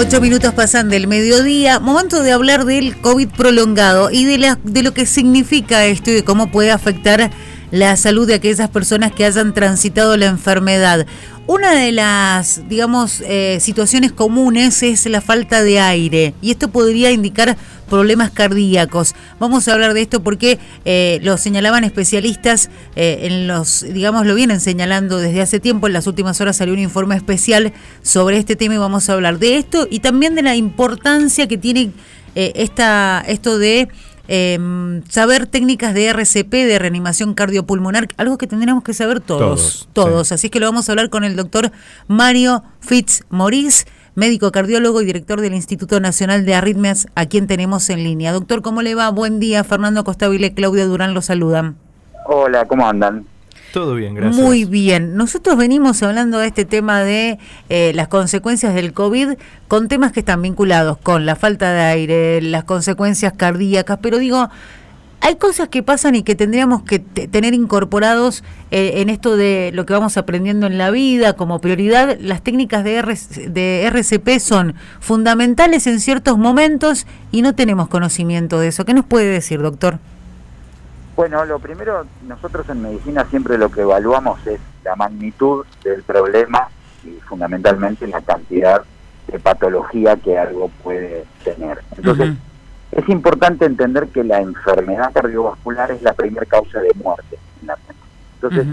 8 minutos pasan del mediodía, momento de hablar del COVID prolongado y de lo que significa esto y de cómo puede afectar la salud de aquellas personas que hayan transitado la enfermedad. Una de las, situaciones comunes es la falta de aire y esto podría indicar problemas cardíacos. Vamos a hablar de esto porque lo señalaban especialistas, lo vienen señalando desde hace tiempo. En las últimas horas salió un informe especial sobre este tema y vamos a hablar de esto y también de la importancia que tiene esto de saber técnicas de RCP, de reanimación cardiopulmonar, algo que tendríamos que saber todos. Sí. Así que lo vamos a hablar con el doctor Mario Fitzmaurice, médico cardiólogo y director del Instituto Nacional de Arritmias, a quien tenemos en línea. Doctor, ¿cómo le va? Buen día. Fernando Costabile, Claudia Durán lo saludan. Hola, ¿cómo andan? Todo bien, gracias. Muy bien. Nosotros venimos hablando de este tema de las consecuencias del COVID con temas que están vinculados con la falta de aire, las consecuencias cardíacas, pero hay cosas que pasan y que tendríamos que tener incorporados en esto de lo que vamos aprendiendo en la vida como prioridad. Las técnicas de RCP son fundamentales en ciertos momentos y no tenemos conocimiento de eso. ¿Qué nos puede decir, doctor? Bueno, lo primero, nosotros en medicina siempre lo que evaluamos es la magnitud del problema y fundamentalmente la cantidad de patología que algo puede tener. Entonces, es importante entender que la enfermedad cardiovascular es la primera causa de muerte en la gente. Entonces,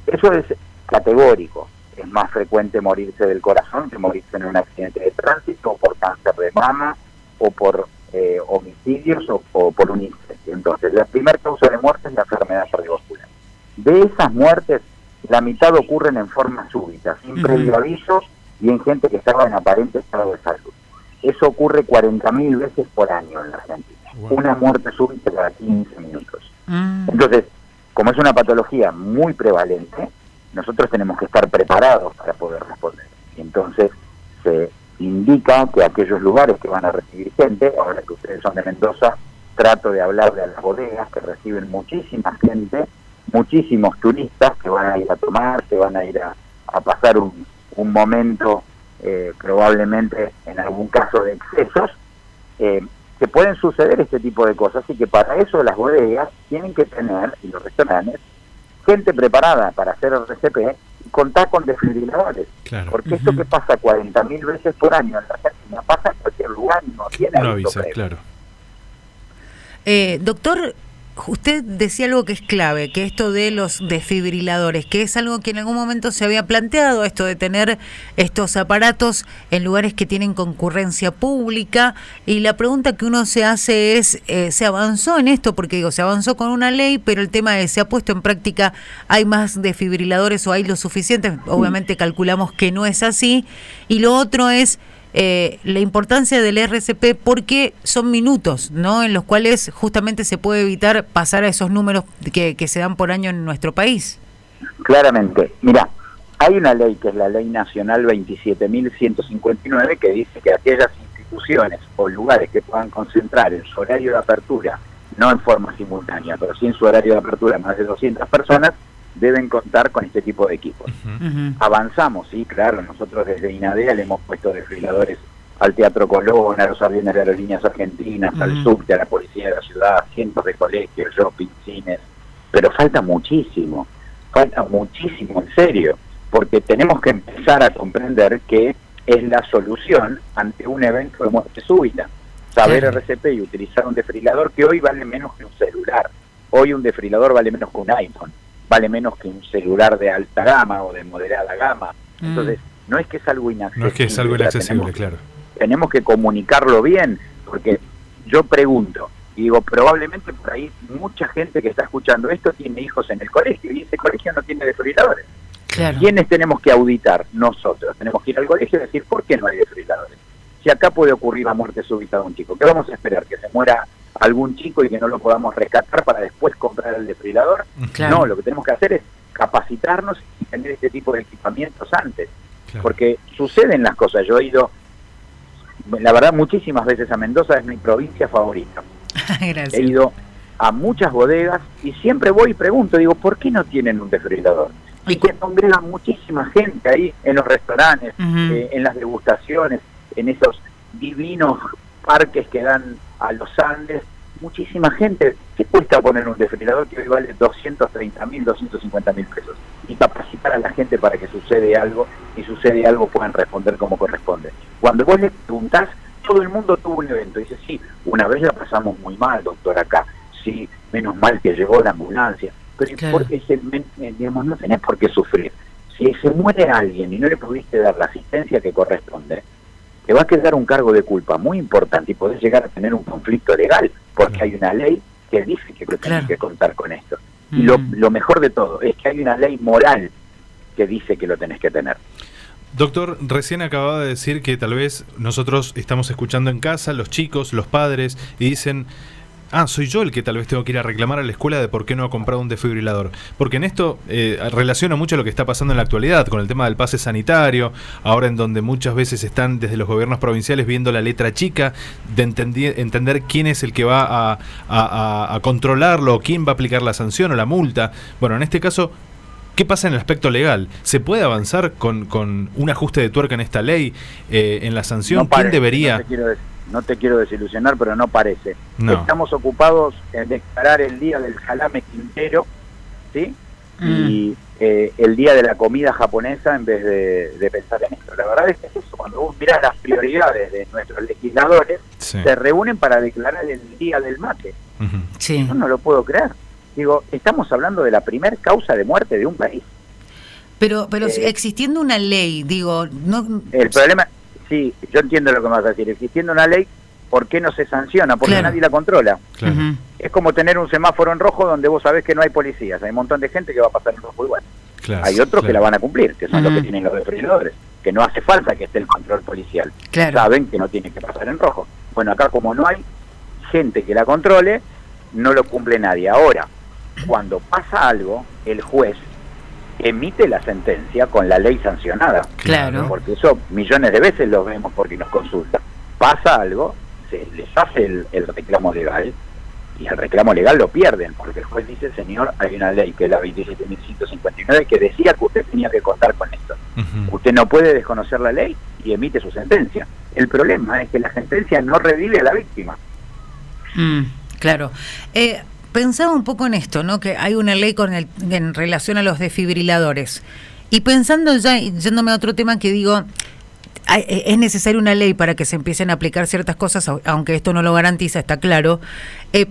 eso es categórico. Es más frecuente morirse del corazón que morirse en un accidente de tránsito, o por cáncer de mama, o por homicidios, o por un incendio. Entonces, la primera causa de muerte es la enfermedad cardiovascular. De esas muertes, la mitad ocurren en forma súbita, sin previo aviso, y en gente que estaba en aparente estado de salud. Eso ocurre 40.000 veces por año en la Argentina. Wow. Una muerte súbita cada 15 minutos. Entonces, como es una patología muy prevalente, nosotros tenemos que estar preparados para poder responder. Y entonces, se indica que aquellos lugares que van a recibir gente, ahora que ustedes son de Mendoza, trato de hablar de las bodegas que reciben muchísima gente, muchísimos turistas que van a ir a tomar, que van a ir a pasar un momento probablemente en algún caso de excesos, que pueden suceder este tipo de cosas, y que para eso las bodegas tienen que tener, y los restaurantes, gente preparada para hacer RCP y contar con desfibriladores. Claro. Porque esto que pasa 40.000 veces por año en la Argentina pasa en cualquier lugar y no tiene aviso previo. Claro. Doctor, usted decía algo que es clave, que esto de los desfibriladores, que es algo que en algún momento se había planteado, esto de tener estos aparatos en lugares que tienen concurrencia pública, y la pregunta que uno se hace es, ¿se avanzó en esto? Porque se avanzó con una ley, pero el tema es, ¿se ha puesto en práctica? ¿Hay más desfibriladores o hay lo suficientes? Obviamente calculamos que no es así. Y lo otro es la importancia del RCP, porque son minutos, ¿no?, en los cuales justamente se puede evitar pasar a esos números que se dan por año en nuestro país. Claramente. Mira, hay una ley que es la Ley Nacional 27.159 que dice que aquellas instituciones o lugares que puedan concentrar en su horario de apertura, no en forma simultánea, pero sí en su horario de apertura, más de 200 personas, deben contar con este tipo de equipos. Avanzamos, sí, claro, nosotros desde INADEA le hemos puesto desfibriladores al Teatro Colón, a los aviones de Aerolíneas Argentinas, al subte, a la policía de la ciudad, cientos de colegios, shopping, cines, pero falta muchísimo, en serio, porque tenemos que empezar a comprender que es la solución ante un evento de muerte súbita. Saber RCP y utilizar un desfibrilador que hoy vale menos que un celular. Hoy un desfibrilador vale menos que un iPhone, vale menos que un celular de alta gama o de moderada gama. Entonces, no es que es algo inaccesible. No es que es algo inaccesible, claro. Tenemos que comunicarlo bien, porque yo pregunto, y digo, probablemente por ahí mucha gente que está escuchando esto tiene hijos en el colegio, y ese colegio no tiene desfibriladores. Claro. ¿Quiénes tenemos que auditar? Nosotros. Tenemos que ir al colegio y decir, ¿por qué no hay desfibriladores? Si acá puede ocurrir la muerte súbita de un chico, ¿qué vamos a esperar? ¿Que se muera algún chico y que no lo podamos rescatar para después comprar el desfibrilador? Claro. No, lo que tenemos que hacer es capacitarnos y tener este tipo de equipamientos antes. Claro. Porque suceden las cosas. Yo he ido, la verdad, muchísimas veces a Mendoza, es mi provincia favorita. Gracias. He ido a muchas bodegas y siempre voy y pregunto, digo, ¿por qué no tienen un desfibrilador? Y que congregan muchísima gente ahí en los restaurantes, en las degustaciones, en esos divinos parques que dan a los Andes, muchísima gente. ¿Qué cuesta poner un desfibrilador que hoy vale 230.000, 250.000 pesos? Y capacitar a la gente para que sucede algo, y sucede algo puedan responder como corresponde. Cuando vos le preguntás, todo el mundo tuvo un evento. Dice, sí, una vez la pasamos muy mal, doctor, acá. Sí, menos mal que llegó la ambulancia. Pero claro, porque digamos, no tenés por qué sufrir. Si se muere alguien y no le pudiste dar la asistencia que corresponde, te va a quedar un cargo de culpa muy importante y podés llegar a tener un conflicto legal, porque hay una ley que dice que tenés que contar con esto. Y lo mejor de todo es que hay una ley moral que dice que lo tenés que tener. Doctor, recién acababa de decir que tal vez nosotros estamos escuchando en casa, los chicos, los padres, y dicen... soy yo el que tal vez tengo que ir a reclamar a la escuela de por qué no ha comprado un desfibrilador. Porque en esto relaciona mucho lo que está pasando en la actualidad, con el tema del pase sanitario, ahora en donde muchas veces están desde los gobiernos provinciales viendo la letra chica, de entender quién es el que va a controlarlo, quién va a aplicar la sanción o la multa. Bueno, en este caso, ¿qué pasa en el aspecto legal? ¿Se puede avanzar con un ajuste de tuerca en esta ley, en la sanción? No parece, ¿Quién debería...? No te quiero desilusionar, pero no parece. No. Estamos ocupados en declarar el día del salame quintero, ¿sí? Y el día de la comida japonesa en vez de pensar en esto. La verdad es que es eso. Cuando vos mirás las prioridades de nuestros legisladores, se reúnen para declarar el día del mate. Sí. Yo no lo puedo creer. Digo, estamos hablando de la primer causa de muerte de un país. Pero existiendo una ley, digo... no. El problema... Sí, yo entiendo lo que me vas a decir. Existiendo una ley, ¿por qué no se sanciona? Porque nadie la controla. Claro. Es como tener un semáforo en rojo donde vos sabés que no hay policías. Hay un montón de gente que va a pasar en rojo igual. Claro, hay otros que la van a cumplir, que son los que tienen los desfibriladores, que no hace falta que esté el control policial. Saben que no tiene que pasar en rojo. Bueno, acá como no hay gente que la controle, no lo cumple nadie. Ahora, cuando pasa algo, el juez emite la sentencia con la ley sancionada. Claro. Porque eso millones de veces lo vemos porque nos consultan. Pasa algo, se les hace el reclamo legal, y el reclamo legal lo pierden, porque el juez dice, señor, hay una ley que es la 27.159 que decía que usted tenía que contar con esto. Usted no puede desconocer la ley y emite su sentencia. El problema es que la sentencia no revive a la víctima. Claro. Pensaba un poco en esto, ¿no? Que hay una ley en relación a los desfibriladores. Y pensando ya, yéndome a otro tema que digo, es necesaria una ley para que se empiecen a aplicar ciertas cosas, aunque esto no lo garantiza, está claro.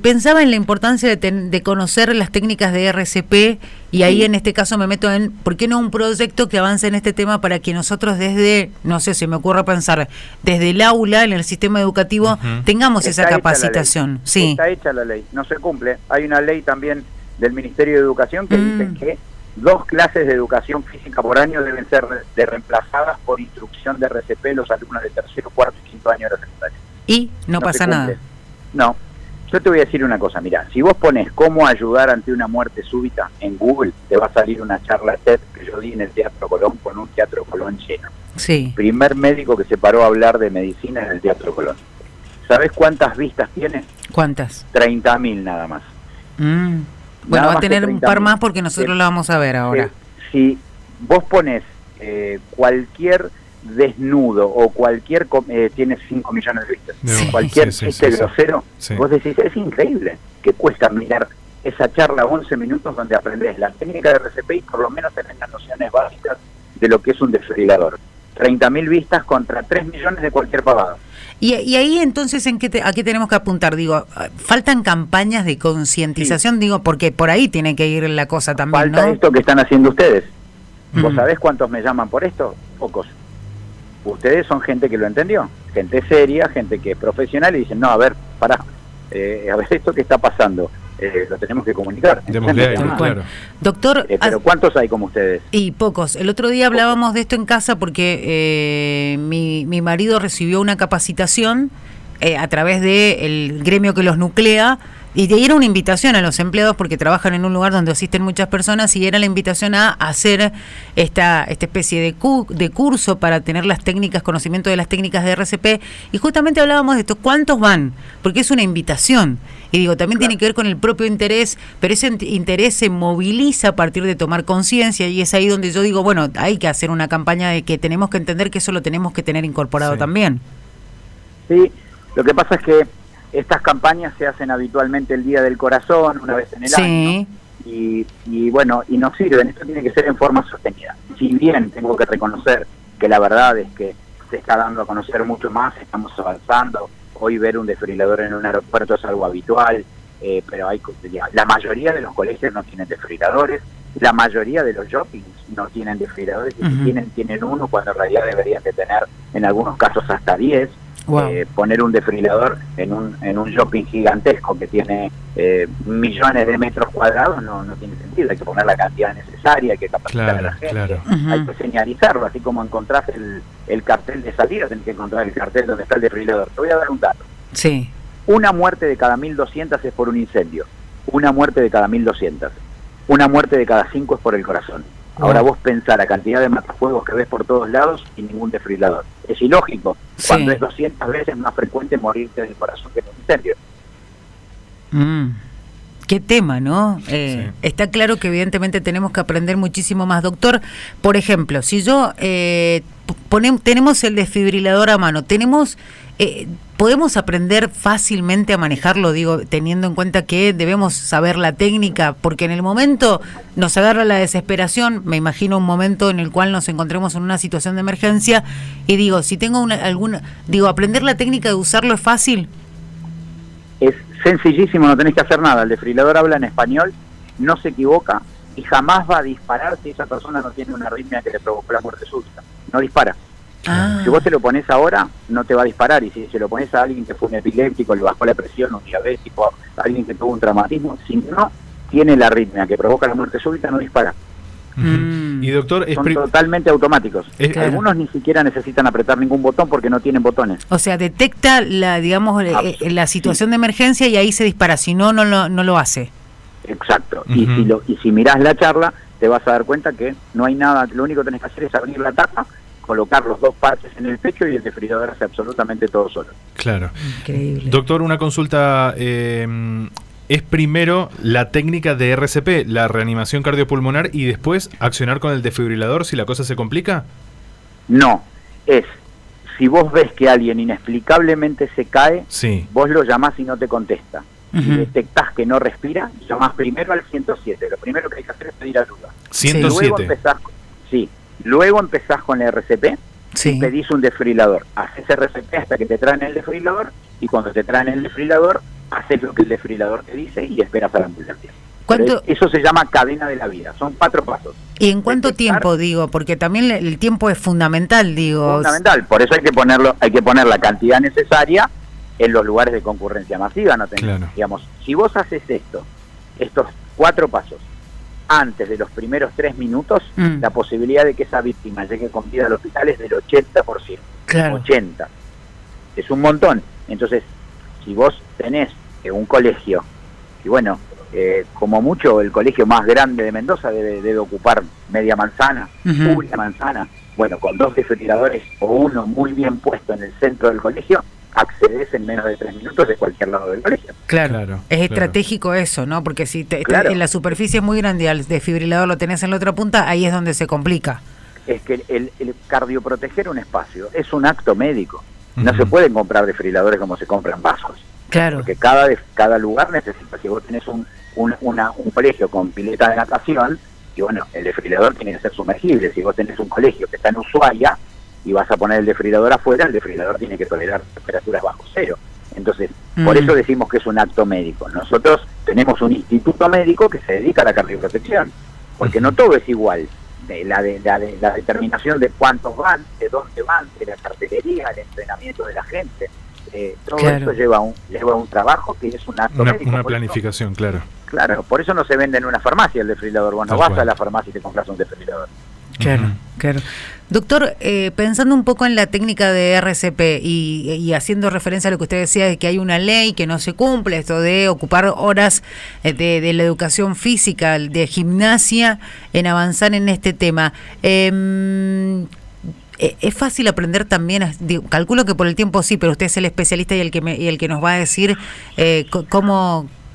Pensaba en la importancia de conocer las técnicas de RCP, y ahí en este caso me meto en, ¿por qué no un proyecto que avance en este tema para que nosotros desde, no sé, se me ocurre pensar, desde el aula, en el sistema educativo, tengamos esa capacitación? Sí. Está hecha la ley, no se cumple. Hay una ley también del Ministerio de Educación que dice que 2 clases de educación física por año deben ser reemplazadas por instrucción de RCP los alumnos de 3º, 4º y 5º año de la secundaria. Y no pasa nada. No. Yo te voy a decir una cosa, mirá, si vos pones cómo ayudar ante una muerte súbita en Google, te va a salir una charla TED que yo di en el Teatro Colón, con un Teatro Colón lleno. Sí. Primer médico que se paró a hablar de medicina en el Teatro Colón. ¿Sabés cuántas vistas tiene? ¿Cuántas? 30.000 nada más. Bueno, va a tener un par más porque nosotros lo vamos a ver ahora. Si vos pones cualquier desnudo o cualquier... tiene 5 millones de vistas. Cualquier chiste grosero, vos decís, es increíble que cuesta mirar esa charla 11 minutos donde aprendés la técnica de RCP y por lo menos tenés las nociones básicas de lo que es un desfibrilador. 30.000 vistas contra 3 millones de cualquier pavada. Y ahí entonces, ¿a qué tenemos que apuntar? Digo, faltan campañas de concientización, digo, porque por ahí tiene que ir la cosa también, Falta ¿no? esto que están haciendo ustedes. ¿Vos sabés cuántos me llaman por esto? Pocos. Ustedes son gente que lo entendió, gente seria, gente que es profesional y dicen, no, a ver, pará, a ver esto que está pasando, lo tenemos que comunicar. Claro. Doctor, pero ¿cuántos hay como ustedes? Y pocos. El otro día hablábamos de esto en casa porque mi marido recibió una capacitación a través del gremio que los nuclea, y era una invitación a los empleados porque trabajan en un lugar donde asisten muchas personas, y era la invitación a hacer esta especie de curso para tener las técnicas, conocimiento de las técnicas de RCP, y justamente hablábamos de esto, ¿cuántos van? Porque es una invitación, y digo, también tiene que ver con el propio interés, pero ese interés se moviliza a partir de tomar conciencia, y es ahí donde yo digo, bueno, hay que hacer una campaña de que tenemos que entender que eso lo tenemos que tener incorporado también. Sí, lo que pasa es que estas campañas se hacen habitualmente el Día del Corazón, una vez en el año, y bueno, y nos sirven. Esto tiene que ser en forma sostenida. Si bien tengo que reconocer que la verdad es que se está dando a conocer mucho más, estamos avanzando. Hoy ver un desfibrilador en un aeropuerto es algo habitual, pero la mayoría de los colegios no tienen desfibriladores, la mayoría de los shoppings no tienen desfibriladores, y si tienen uno, cuando en realidad deberían de tener en algunos casos hasta 10. Wow. Poner un desfibrilador en un shopping gigantesco que tiene millones de metros cuadrados no tiene sentido. Hay que poner la cantidad necesaria, hay que capacitar a la gente, hay que señalizarlo, así como encontrás el cartel de salida, tenés que encontrar el cartel donde está el desfibrilador. Te voy a dar un dato. Sí. Una muerte de cada 1.200 es por un incendio, una muerte de cada 1.200, una muerte de cada 5 es por el corazón. Ahora vos pensá la cantidad de matafuegos que ves por todos lados y ningún desfibrilador. Es ilógico, cuando es 200 veces más frecuente morirte del corazón que en un incendio. Qué tema, ¿no? Está claro que evidentemente tenemos que aprender muchísimo más. Doctor, por ejemplo, si yo tenemos el desfibrilador a mano, ¿podemos aprender fácilmente a manejarlo? Digo, teniendo en cuenta que debemos saber la técnica, porque en el momento nos agarra la desesperación. Me imagino un momento en el cual nos encontremos en una situación de emergencia y digo, si tengo aprender la técnica de usarlo es fácil. Es sencillísimo, no tenés que hacer nada. El desfibrilador habla en español, no se equivoca y jamás va a disparar si esa persona no tiene una arritmia que le provocó la muerte súbita. No dispara. Si vos te lo pones ahora, no te va a disparar, y si se lo pones a alguien que fue un epiléptico, le bajó la presión, un diabético, a alguien que tuvo un traumatismo, si no tiene la arritmia que provoca la muerte súbita, no dispara. Y doctor, son totalmente automáticos. Claro. Algunos ni siquiera necesitan apretar ningún botón porque no tienen botones. O sea, detecta la situación de emergencia y ahí se dispara, si no, no lo hace. Exacto. Y si mirás la charla, te vas a dar cuenta que no hay nada, lo único que tenés que hacer es abrir la tapa, colocar los dos parches en el pecho y el desfibrilador hace absolutamente todo solo. Claro. Increíble. Doctor, una consulta. ¿Es primero la técnica de RCP, la reanimación cardiopulmonar, y después accionar con el desfibrilador si la cosa se complica? No, si vos ves que alguien inexplicablemente se cae, vos lo llamás y no te contesta. Si detectás que no respira, llamás primero al 107. Lo primero que hay que hacer es pedir ayuda. 107. Luego empezás con la RCP y pedís un desfibrilador. Haces RCP hasta que te traen el desfibrilador, y cuando te traen el desfibrilador, haces lo que el desfibrilador te dice y esperas a la ambulancia. Eso se llama cadena de la vida, son 4 pasos. ¿Y en cuánto tiempo, digo? Porque también el tiempo es fundamental, digo. Fundamental, por eso hay que poner la cantidad necesaria en los lugares de concurrencia masiva. Digamos, si vos haces estos 4 pasos antes de los primeros 3 minutos, la posibilidad de que esa víctima llegue con vida al hospital es del 80%. Claro. 80. Es un montón. Entonces, si vos tenés un colegio, y bueno, como mucho el colegio más grande de Mendoza debe ocupar media manzana, una manzana, bueno, con 2 desfibriladores o uno muy bien puesto en el centro del colegio, accedes en menos de 3 minutos de cualquier lado del colegio. Claro. Es estratégico eso, ¿no? Porque si en la superficie es muy grande y al desfibrilador lo tenés en la otra punta, ahí es donde se complica. Es que el cardioproteger un espacio es un acto médico. No se pueden comprar desfibriladores como se compran vasos. Claro. Porque cada lugar necesita. Si vos tenés un colegio con pileta de natación, y bueno, el desfibrilador tiene que ser sumergible. Si vos tenés un colegio que está en Ushuaia y vas a poner el desfibrilador afuera, el desfibrilador tiene que tolerar temperaturas bajo cero. Entonces, por eso decimos que es un acto médico. Nosotros tenemos un instituto médico que se dedica a la cardioprotección, porque no todo es igual. La determinación de cuántos van, de dónde van, de la cartelería, el entrenamiento de la gente, todo esto lleva un trabajo que es un acto médico. Una planificación, claro. Claro, por eso no se vende en una farmacia el desfibrilador. Vos no vas a la farmacia y te compras un desfibrilador. Claro. Doctor, pensando un poco en la técnica de RCP y haciendo referencia a lo que usted decía de que hay una ley que no se cumple, esto de ocupar horas de la educación física, de gimnasia, en avanzar en este tema. Es fácil aprender también, calculo que por el tiempo sí, pero usted es el especialista y el que nos va a decir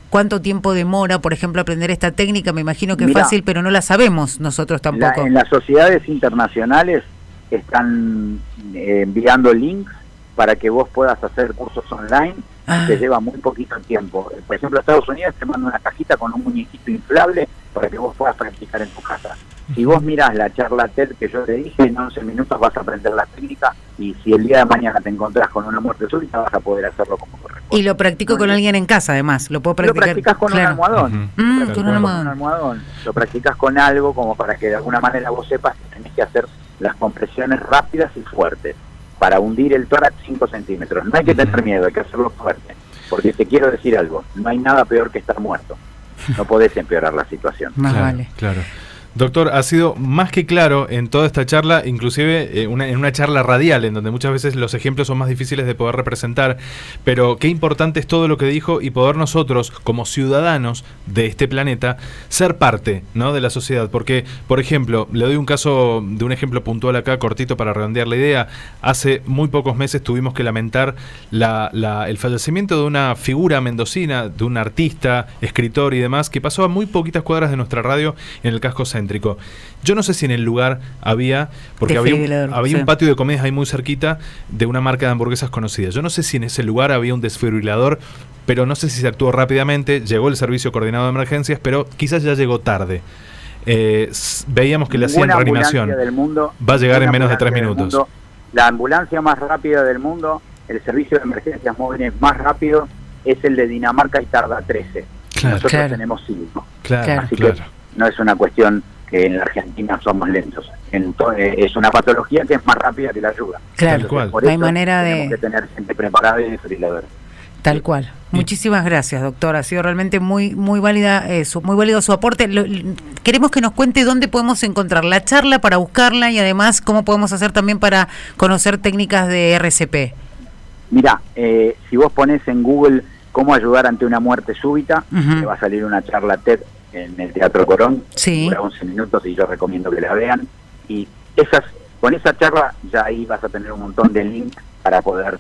¿cuánto tiempo demora, por ejemplo, aprender esta técnica? Me imagino que es fácil, pero no la sabemos nosotros tampoco. En las sociedades internacionales están enviando links para que vos puedas hacer cursos online. Te lleva muy poquito tiempo. Por ejemplo, Estados Unidos te manda una cajita con un muñequito inflable para que vos puedas practicar en tu casa. Si vos mirás la charla TED que yo te dije, en 11 minutos vas a aprender la técnica, y si el día de mañana te encontrás con una muerte súbita, vas a poder hacerlo como corresponde. Y lo practico con alguien en casa, además. Lo puedo practicar. Lo practicás con un almohadón. Con un almohadón. Lo practicás con algo como para que de alguna manera vos sepas que tenés que hacer las compresiones rápidas y fuertes para hundir el tórax 5 centímetros. No hay que tener miedo, hay que hacerlo fuerte. Porque te quiero decir algo, no hay nada peor que estar muerto. No podés empeorar la situación. Claro. Doctor, ha sido más que claro en toda esta charla, inclusive en una charla radial, en donde muchas veces los ejemplos son más difíciles de poder representar, pero qué importante es todo lo que dijo y poder nosotros, como ciudadanos de este planeta, ser parte, ¿no?, de la sociedad. Porque, por ejemplo, le doy un caso de un ejemplo puntual acá, cortito para redondear la idea. Hace muy pocos meses tuvimos que lamentar el fallecimiento de una figura mendocina, de un artista, escritor y demás, que pasó a muy poquitas cuadras de nuestra radio en el casco céntrico. Yo no sé si en el lugar había, porque había un patio de comidas ahí muy cerquita de una marca de hamburguesas conocida. Yo no sé si en ese lugar había un desfibrilador, pero no sé si se actuó rápidamente. Llegó el servicio coordinado de emergencias, pero quizás ya llegó tarde. Veíamos que le hacían reanimación. Va a llegar en menos de 3 minutos. La ambulancia más rápida del mundo, el servicio de emergencias móviles más rápido, es el de Dinamarca y tarda 13. Nosotros tenemos 5. Así que no es una cuestión que en la Argentina somos lentos. Es una patología que es más rápida que la ayuda. No hay manera tenemos que tener gente preparada y desfibriladora. Tal cual. Muchísimas gracias, doctor. Ha sido realmente muy válida muy válido su aporte. Queremos que nos cuente dónde podemos encontrar la charla para buscarla y además cómo podemos hacer también para conocer técnicas de RCP. Mirá, si vos ponés en Google cómo ayudar ante una muerte súbita, te va a salir una charla TED en el Teatro Corón, dura 11 minutos y yo recomiendo que la vean. Y con esa charla ya ahí vas a tener un montón de links para poder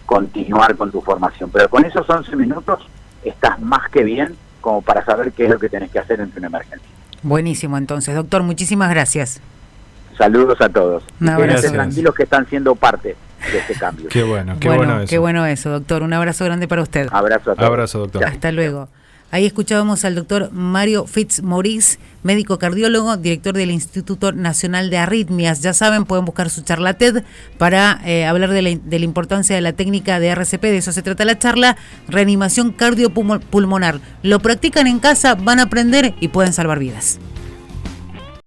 continuar con tu formación. Pero con esos 11 minutos estás más que bien como para saber qué es lo que tenés que hacer ante una emergencia. Buenísimo, entonces, doctor, muchísimas gracias. Saludos a todos. Quédense tranquilos que están siendo parte de este cambio. Qué bueno eso. Qué bueno eso, doctor. Un abrazo grande para usted. Abrazo a todos. Abrazo, doctor. Hasta luego. Ahí escuchábamos al doctor Mario Fitzmaurice, médico cardiólogo, director del Instituto Nacional de Arritmias. Ya saben, pueden buscar su charla TED para hablar de la importancia de la técnica de RCP. De eso se trata la charla, reanimación cardiopulmonar. Lo practican en casa, van a aprender y pueden salvar vidas.